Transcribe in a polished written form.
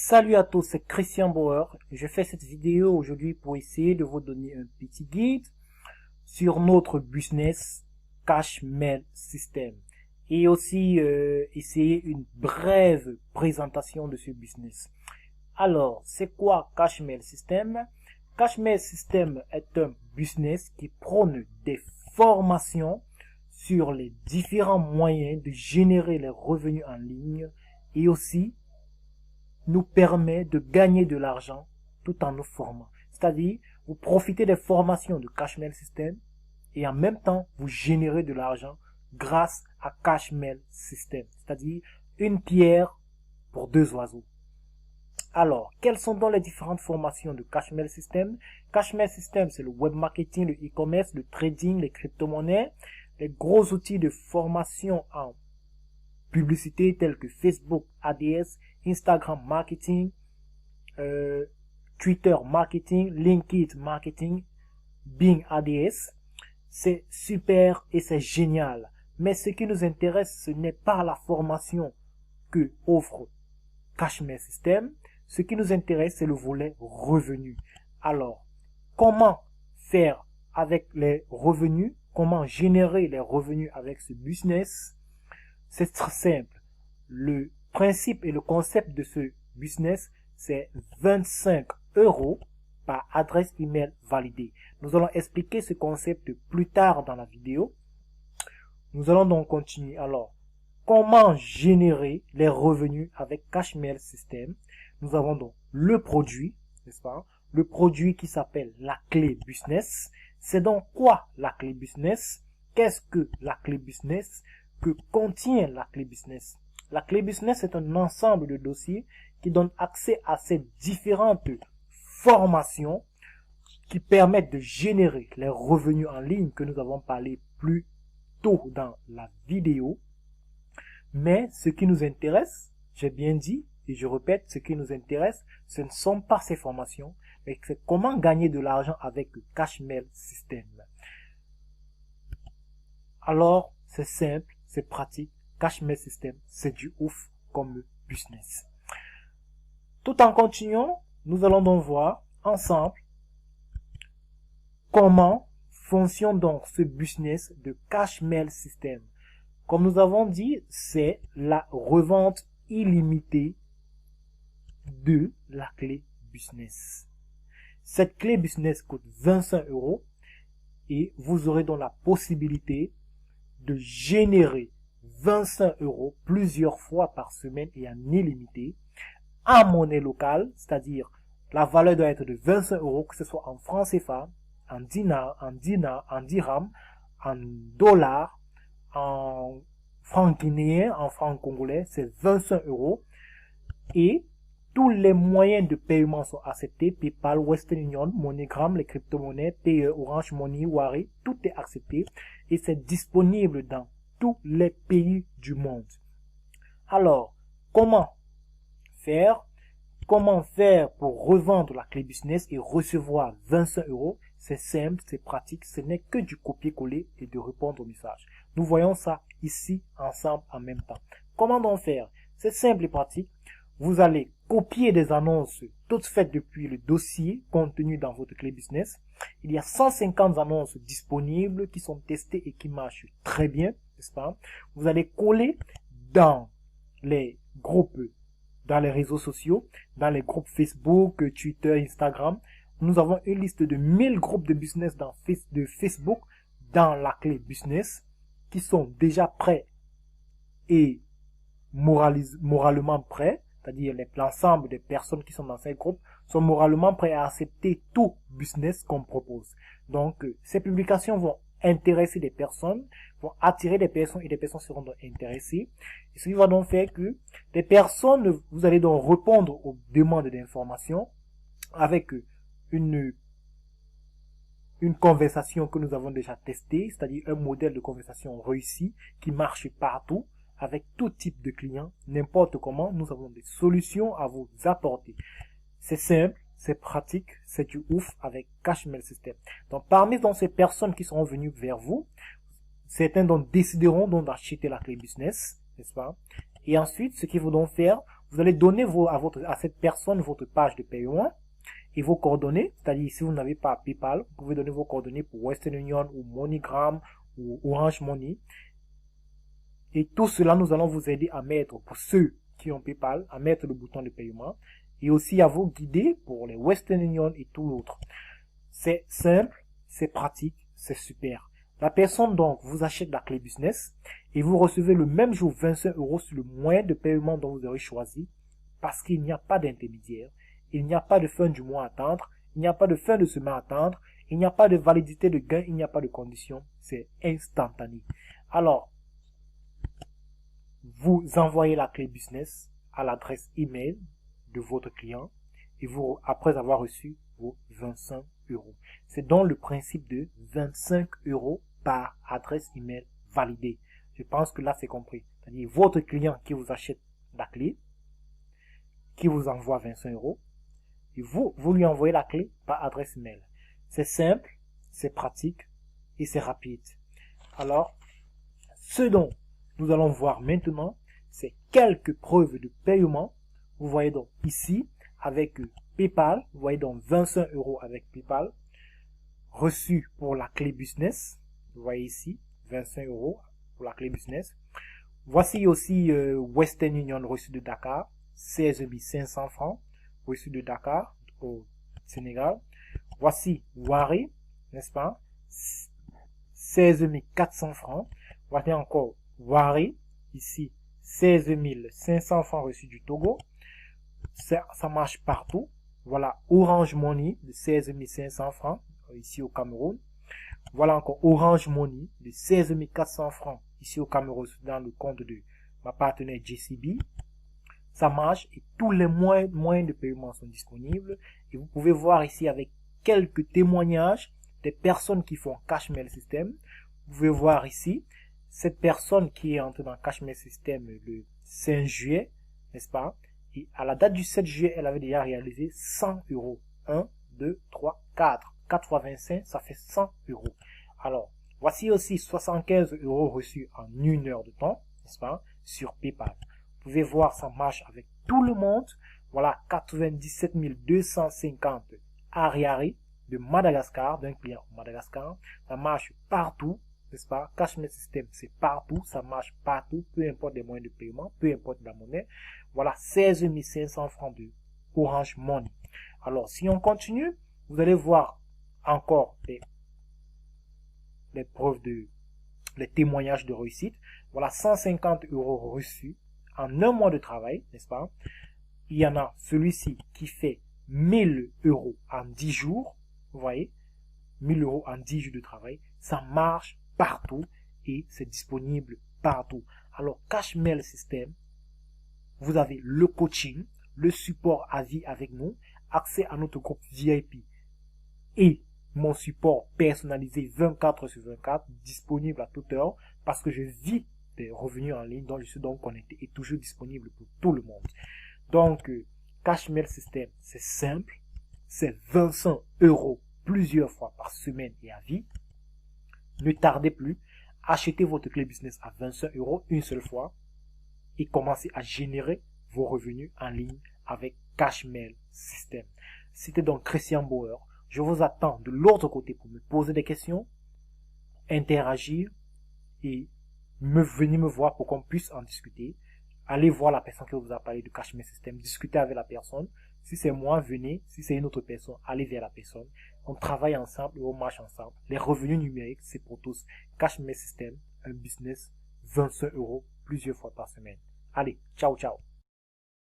Salut à tous, c'est Christian Bauer. Je fais cette vidéo aujourd'hui pour essayer de vous donner un petit guide sur notre business Cash Mail System et aussi essayer une brève présentation de ce business. Alors, c'est quoi Cash Mail System? Cash Mail System est un business qui prône des formations sur les différents moyens de générer les revenus en ligne et aussi nous permet de gagner de l'argent tout en nous formant. C'est-à-dire, vous profitez des formations de Cash Mail System et en même temps, vous générez de l'argent grâce à Cash Mail System. C'est-à-dire, une pierre pour deux oiseaux. Alors, quelles sont donc les différentes formations de Cash Mail System? Cash Mail System, c'est le web marketing, le e-commerce, le trading, les crypto-monnaies, les gros outils de formation en publicité tels que Facebook ADS, Instagram marketing, Twitter marketing, LinkedIn marketing, Bing ADS. C'est super et c'est génial. Mais ce qui nous intéresse, ce n'est pas la formation que offre Cash Mail System. Ce qui nous intéresse, c'est le volet revenu. Alors, comment faire avec les revenus? Comment générer les revenus avec ce business? C'est très simple. Le principe et le concept de ce business, c'est 25 € par adresse email validée. Nous allons expliquer ce concept plus tard dans la vidéo. Nous allons donc continuer. Alors, comment générer les revenus avec Cash Mail System? Nous avons donc le produit, n'est-ce pas? Le produit qui s'appelle la clé business. C'est donc quoi la clé business? Qu'est-ce que la clé business? Que contient la clé business? La clé business est un ensemble de dossiers qui donne accès à ces différentes formations qui permettent de générer les revenus en ligne que nous avons parlé plus tôt dans la vidéo. Mais ce qui nous intéresse, j'ai bien dit, et je répète, ce qui nous intéresse, ce ne sont pas ces formations, mais c'est comment gagner de l'argent avec le Cash Mail System. Alors, c'est simple, c'est pratique. Cash Mail System, c'est du ouf comme business. Tout en continuant, nous allons donc voir ensemble comment fonctionne donc ce business de Cash Mail System. Comme nous avons dit, c'est la revente illimitée de la clé business. Cette clé business coûte 25 € et vous aurez donc la possibilité de générer 25 € plusieurs fois par semaine et en illimité en monnaie locale, c'est-à-dire la valeur doit être de 25 €, que ce soit en francs CFA, en dinar, en dirham, en dollars, en francs guinéens, en francs congolais, c'est 25 € et tous les moyens de paiement sont acceptés, PayPal, Western Union, MoneyGram, les crypto-monnaies, PE, Orange Money, Wari, tout est accepté et c'est disponible dans tous les pays du monde. Alors, comment faire pour revendre la clé business et recevoir 25 €? C'est simple, c'est pratique, ce n'est que du copier-coller et de répondre au message. Nous voyons ça ici ensemble en même temps. Comment donc faire? C'est simple et pratique. Vous allez copier des annonces toutes faites depuis le dossier contenu dans votre clé business. Il y a 150 annonces disponibles qui sont testées et qui marchent très bien, n'est-ce pas? Vous allez coller dans les groupes, dans les réseaux sociaux, dans les groupes Facebook, Twitter, Instagram. Nous avons une liste de 1000 groupes de business de Facebook dans la clé business qui sont déjà prêts et moralement prêts. C'est-à-dire l'ensemble des personnes qui sont dans ces groupes sont moralement prêts à accepter tout business qu'on propose. Donc, ces publications vont intéresser des personnes, vont attirer des personnes et des personnes seront donc intéressées. Et ce qui va donc faire que des personnes, vous allez donc répondre aux demandes d'information avec une conversation que nous avons déjà testée, c'est-à-dire un modèle de conversation réussi qui marche partout, avec tout type de clients, n'importe comment, nous avons des solutions à vous apporter. C'est simple, c'est pratique, c'est du ouf avec Cash Mail System. Donc, parmi ces personnes qui seront venues vers vous, certains donc décideront donc d'acheter la clé business, n'est-ce pas? Et ensuite, ce qu'il faut donc faire, vous allez donner à cette personne votre page de paiement et vos coordonnées. C'est-à-dire, si vous n'avez pas PayPal, vous pouvez donner vos coordonnées pour Western Union ou MoneyGram ou Orange Money. Et tout cela, nous allons vous aider à mettre, pour ceux qui ont PayPal, à mettre le bouton de paiement et aussi à vous guider pour les Western Union et tout l'autre. C'est simple, c'est pratique, c'est super. La personne donc vous achète la clé business et vous recevez le même jour 25 € sur le moyen de paiement dont vous aurez choisi parce qu'il n'y a pas d'intermédiaire, il n'y a pas de fin du mois à attendre, il n'y a pas de fin de semaine à attendre, il n'y a pas de validité de gain, il n'y a pas de condition, c'est instantané. Alors, vous envoyez la clé business à l'adresse email de votre client et vous, après avoir reçu vos 25 €. C'est donc le principe de 25 € par adresse email validée. Je pense que là c'est compris. C'est-à-dire votre client qui vous achète la clé, qui vous envoie 25 € et vous lui envoyez la clé par adresse email. C'est simple, c'est pratique et c'est rapide. Alors, ce dont nous allons voir maintenant, c'est quelques preuves de paiement. Vous voyez donc ici, avec PayPal, vous voyez donc 25 € avec PayPal, reçu pour la clé business. Vous voyez ici, 25 € pour la clé business. Voici aussi Western Union reçu de Dakar, 16 500 francs, reçu de Dakar au Sénégal. Voici Wari, n'est-ce pas, 16 400 francs. Voici encore Wari, ici, 16 500 francs reçus du Togo. Ça marche partout. Voilà Orange Money de 16 500 francs ici au Cameroun. Voilà encore Orange Money de 16 400 francs ici au Cameroun dans le compte de ma partenaire JCB. Ça marche et tous les moyens de paiement sont disponibles. Et vous pouvez voir ici avec quelques témoignages des personnes qui font Cashmail System. Vous pouvez voir ici cette personne qui est entrée dans Cashmail System le 5 juillet, n'est-ce pas? Et à la date du 7 juillet, elle avait déjà réalisé 100 €. 1, 2, 3, 4. 4 fois 25, ça fait 100 €. Alors, voici aussi 75 € reçus en 1 heure de temps, n'est-ce pas, sur PayPal. Vous pouvez voir, ça marche avec tout le monde. Voilà 97 250 Ariari de Madagascar, d'un client au Madagascar. Ça marche partout, n'est-ce pas? Cashmail System, c'est partout, ça marche partout, peu importe les moyens de paiement, peu importe la monnaie. Voilà 16 500 francs de Orange Money. Alors, si on continue, vous allez voir encore les preuves les témoignages de réussite. Voilà 150 € reçus en 1 mois de travail, n'est-ce pas? Il y en a celui-ci qui fait 1000 € en 10 jours. Vous voyez, 1000 € en 10 jours de travail. Ça marche partout et c'est disponible partout. Alors, Cashmail System, vous avez le coaching, le support à vie avec nous, accès à notre groupe VIP et mon support personnalisé 24/24, disponible à toute heure parce que je vis des revenus en ligne, donc je suis donc connecté et toujours disponible pour tout le monde. Donc, Cashmail System, c'est simple, c'est 25 € plusieurs fois par semaine et à vie. Ne tardez plus, achetez votre clé business à 25 € une seule fois et commencez à générer vos revenus en ligne avec Cashmail System. C'était donc Christian Bauer. Je vous attends de l'autre côté pour me poser des questions, interagir et venir me voir pour qu'on puisse en discuter. Allez voir la personne qui vous a parlé de Cashmail System, discutez avec la personne. Si c'est moi, venez. Si c'est une autre personne, allez vers la personne. On travaille ensemble et on marche ensemble. Les revenus numériques, c'est pour tous. Cashmail System, un business, 25 € plusieurs fois par semaine. Allez, ciao, ciao.